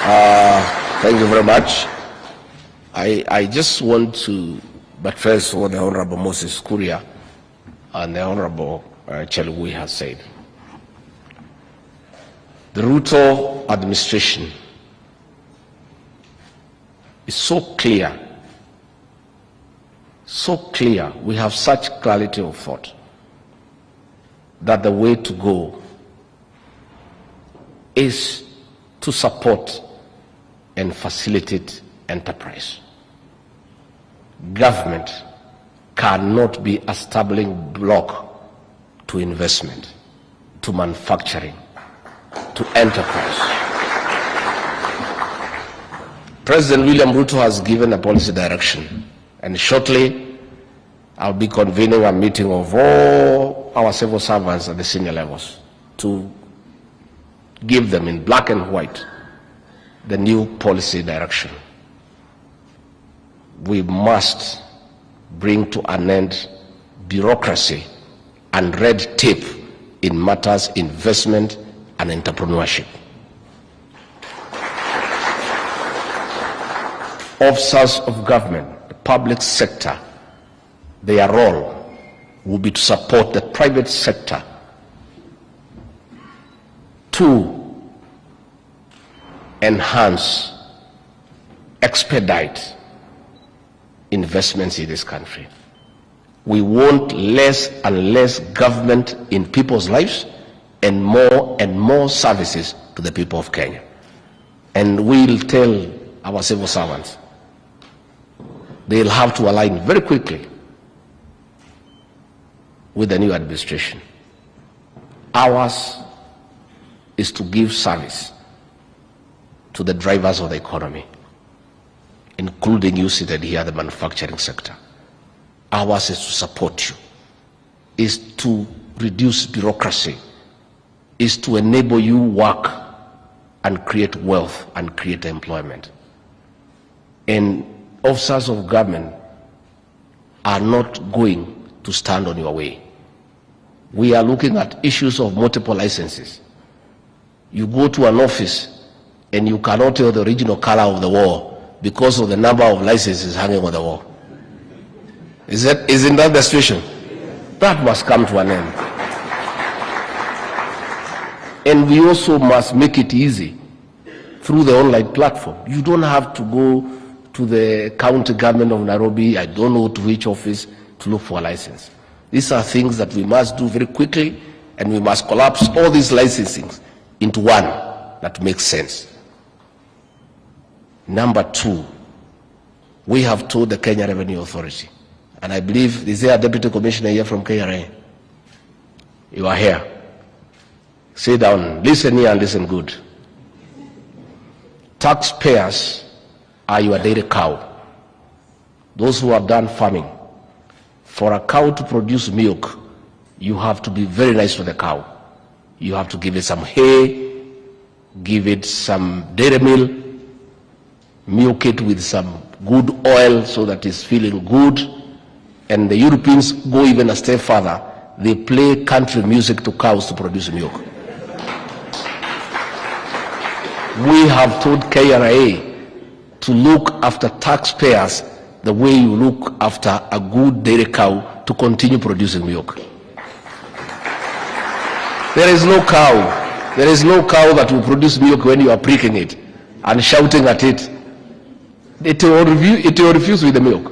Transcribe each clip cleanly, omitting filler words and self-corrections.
Thank you very much. I just want to buttress what the Honorable Moses Kuria and the Honorable Chelugui has said. The Ruto administration is so clear, we have such clarity of thought that the way to go is to support and facilitate enterprise. Government cannot be a stumbling block to investment, to manufacturing, to enterprise. President William Ruto has given a policy direction, and shortly I'll be convening a meeting of all our civil servants at the senior levels to give them in black and white the new policy direction. We must bring to an end bureaucracy and red tape in matters investment and entrepreneurship. Officers of government, the public sector, their role will be to support the private sector to enhance, expedite investments in this country. We want less and less government in people's lives and more services to the people of Kenya. And we'll tell our civil servants they'll have to align very quickly with the new administration. Ours is to give service to the drivers of the economy, including you seated here, the manufacturing sector. Ours is to support you, is to reduce bureaucracy, is to enable you work and create wealth and create employment. And officers of government are not going to stand on your way. We are looking at issues of multiple licenses. You go to an office and you cannot tell the original color of the wall because of the number of licenses hanging on the wall. Isn't that the situation? That must come to an end. And we also must make it easy through the online platform. You don't have to go to the county government of Nairobi, I don't know to which office, to look for a license. These are things that we must do very quickly, and we must collapse all these licensing into one that makes sense. Number two, we have told the Kenya Revenue Authority, and I believe, is there a Deputy Commissioner here from KRA? You are here. Sit down, listen here and listen good. Taxpayers are your dairy cow. Those who have done farming. For a cow to produce milk, you have to be very nice to the cow. You have to give it some hay, give it some dairy meal, milk it with some good oil so that it's feeling good. And the Europeans go even a step further. They play country music to cows to produce milk. We have told KRA to look after taxpayers the way you look after a good dairy cow to continue producing milk. There is no cow that will produce milk when you are pricking it and shouting at it. It will refuse with the milk.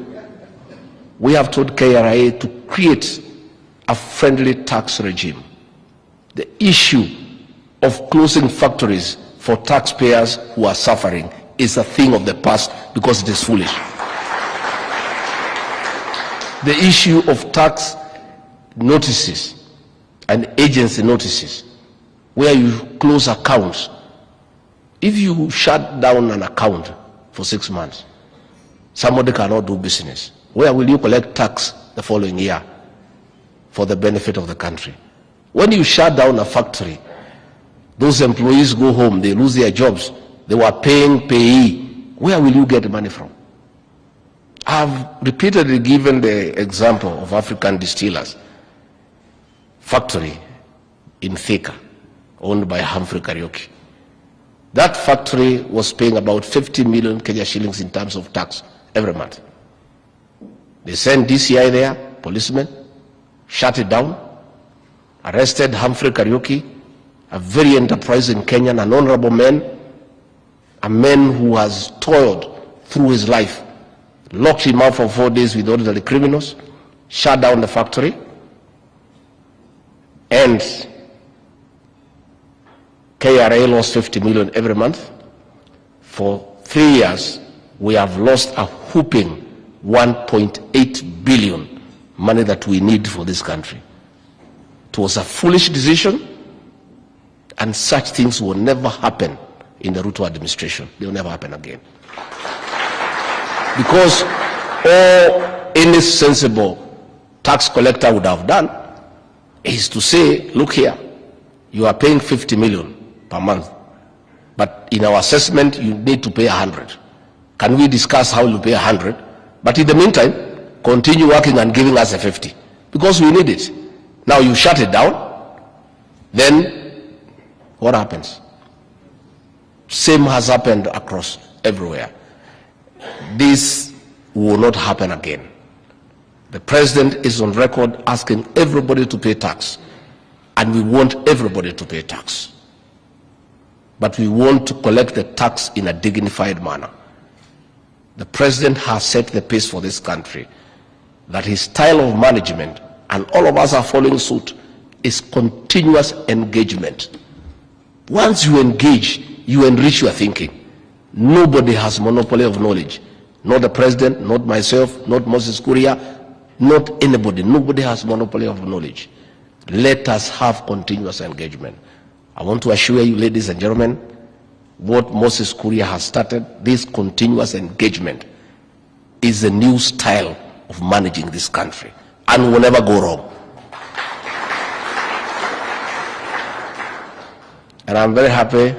We have told KRA to create a friendly tax regime. The issue of closing factories for taxpayers who are suffering is a thing of the past because it is foolish. The issue of tax notices and agency notices, where you close accounts. If you shut down an account for 6 months, somebody cannot do business. Where will you collect tax the following year for the benefit of the country? When you shut down a factory, those employees go home, they lose their jobs. They were paying payee. Where will you get the money from? I've repeatedly given the example of African Distillers factory in Thika, owned by Humphrey Kariuki. That factory was paying about 50 million Kenya shillings in terms of tax every month. They sent DCI there, policemen, shut it down, arrested Humphrey Kariuki, a very enterprising Kenyan, an honorable man, a man who has toiled through his life, locked him up for 4 days with ordinary criminals, shut down the factory, and KRA lost 50 million every month. For 3 years, we have lost a whooping 1.8 billion, money that we need for this country. It was a foolish decision, and such things will never happen in the Ruto administration. They will never happen again. Because all any sensible tax collector would have done is to say, look here, you are paying 50 million per month, but in our assessment, you need to pay 100. Can we discuss how you pay 100? But in the meantime, continue working and giving us a 50, because we need it. Now you shut it down, then what happens? Same has happened across everywhere. This will not happen again. The president is on record asking everybody to pay tax, and we want everybody to pay tax. But we want to collect the tax in a dignified manner. The president has set the pace for this country, that his style of management, and all of us are following suit, is continuous engagement. Once you engage, you enrich your thinking. Nobody has monopoly of knowledge. Not the president, not myself, not Moses Kuria, not anybody. Nobody has monopoly of knowledge. Let us have continuous engagement. I want to assure you, ladies and gentlemen, what Moses Kuria has started, this continuous engagement, is a new style of managing this country, and will never go wrong. And I'm very happy,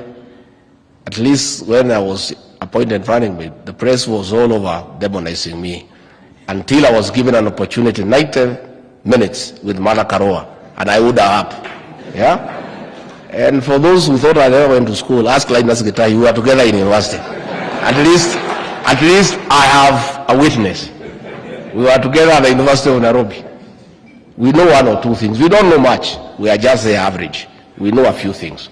at least when I was appointed running mate, the press was all over demonizing me, until I was given an opportunity, 90 minutes with Mala Karoa, and I would have up. Yeah? And for those who thought I never went to school, ask Linus Gachagua, we were together in university. At least I have a witness. We were together at the University of Nairobi. We know one or two things. We don't know much. We are just the average. We know a few things.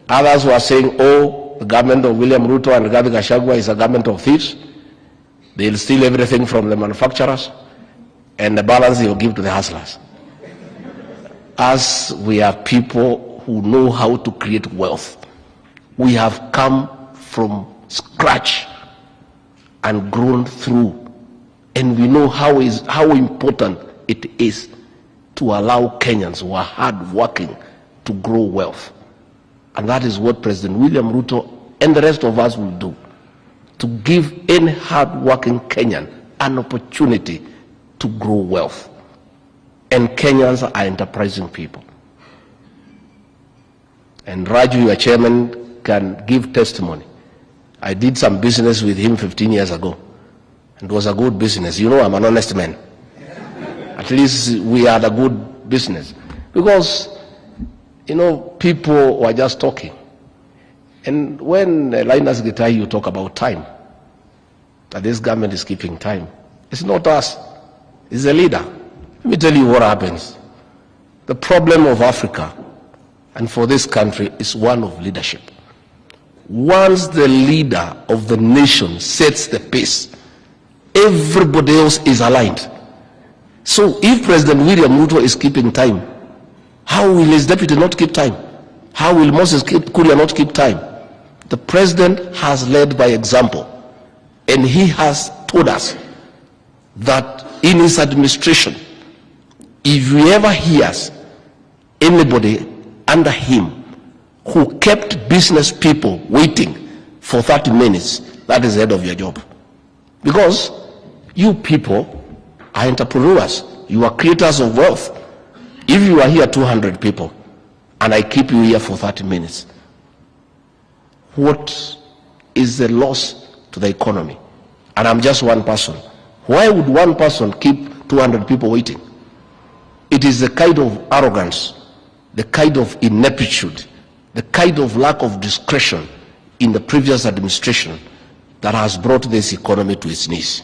Others were saying, oh, the government of William Ruto and Rigathi Gachagua is a government of thieves. They'll steal everything from the manufacturers, and the balance they will give to the hustlers. As we are people who know how to create wealth, we have come from scratch and grown through, and we know how important it is to allow Kenyans who are hard working to grow wealth. And that is what President William Ruto and the rest of us will do, to give any hard working Kenyan an opportunity to grow wealth. And Kenyans are enterprising people. And Raju, your chairman, can give testimony. I did some business with him 15 years ago, and it was a good business. You know, I'm an honest man. At least we had a good business. Because, you know, people were just talking. And when Linus Gachagua, you talk about time, that this government is keeping time, it's not us, it's the leader. Let me tell you what happens. The problem of Africa and for this country is one of leadership. Once the leader of the nation sets the pace, everybody else is aligned. So if President William Ruto is keeping time, how will his deputy not keep time? How will Moses Kuria not keep time? The president has led by example, and he has told us that in his administration, if he ever hears anybody under him who kept business people waiting for 30 minutes, that is the end of your job. Because you people are entrepreneurs, you are creators of wealth. If you are here 200 people and I keep you here for 30 minutes, what is the loss to the economy? And I'm just one person. Why would one person keep 200 people waiting? It is the kind of arrogance, the kind of ineptitude, the kind of lack of discretion in the previous administration that has brought this economy to its knees.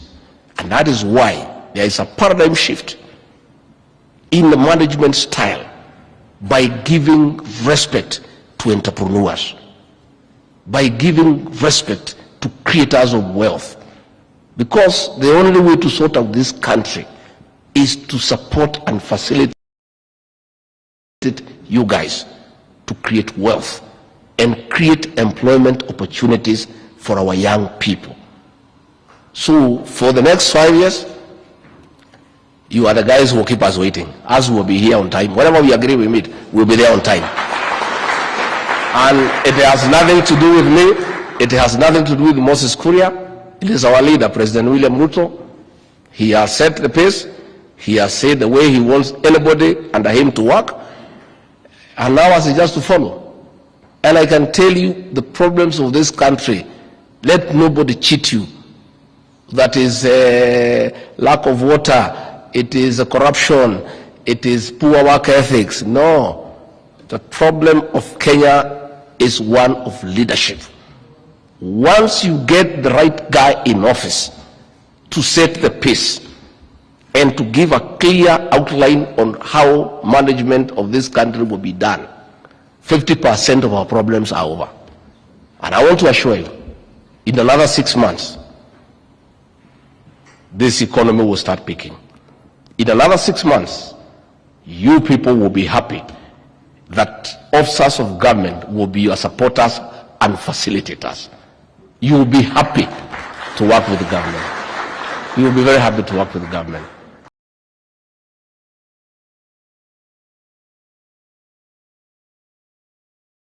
And that is why there is a paradigm shift in the management style by giving respect to entrepreneurs, by giving respect to creators of wealth. Because the only way to sort out this country is to support and facilitate you guys to create wealth and create employment opportunities for our young people. So for the next 5 years, you are the guys who will keep us waiting. Us will be here on time. Whenever we agree we meet, we'll be there on time. And it has nothing to do with me. It has nothing to do with Moses Kuria. It is our leader, President William Ruto. He has set the pace. He has said the way he wants anybody under him to work. And now us is just to follow. And I can tell you the problems of this country. Let nobody cheat you. That is lack of water. It is corruption. It is poor work ethics. No. The problem of Kenya is one of leadership. Once you get the right guy in office to set the pace and to give a clear outline on how management of this country will be done, 50% of our problems are over. And I want to assure you, in another 6 months, this economy will start picking. In another 6 months, you people will be happy that officers of government will be your supporters and facilitators. You will be happy to work with the government. You will be very happy to work with the government.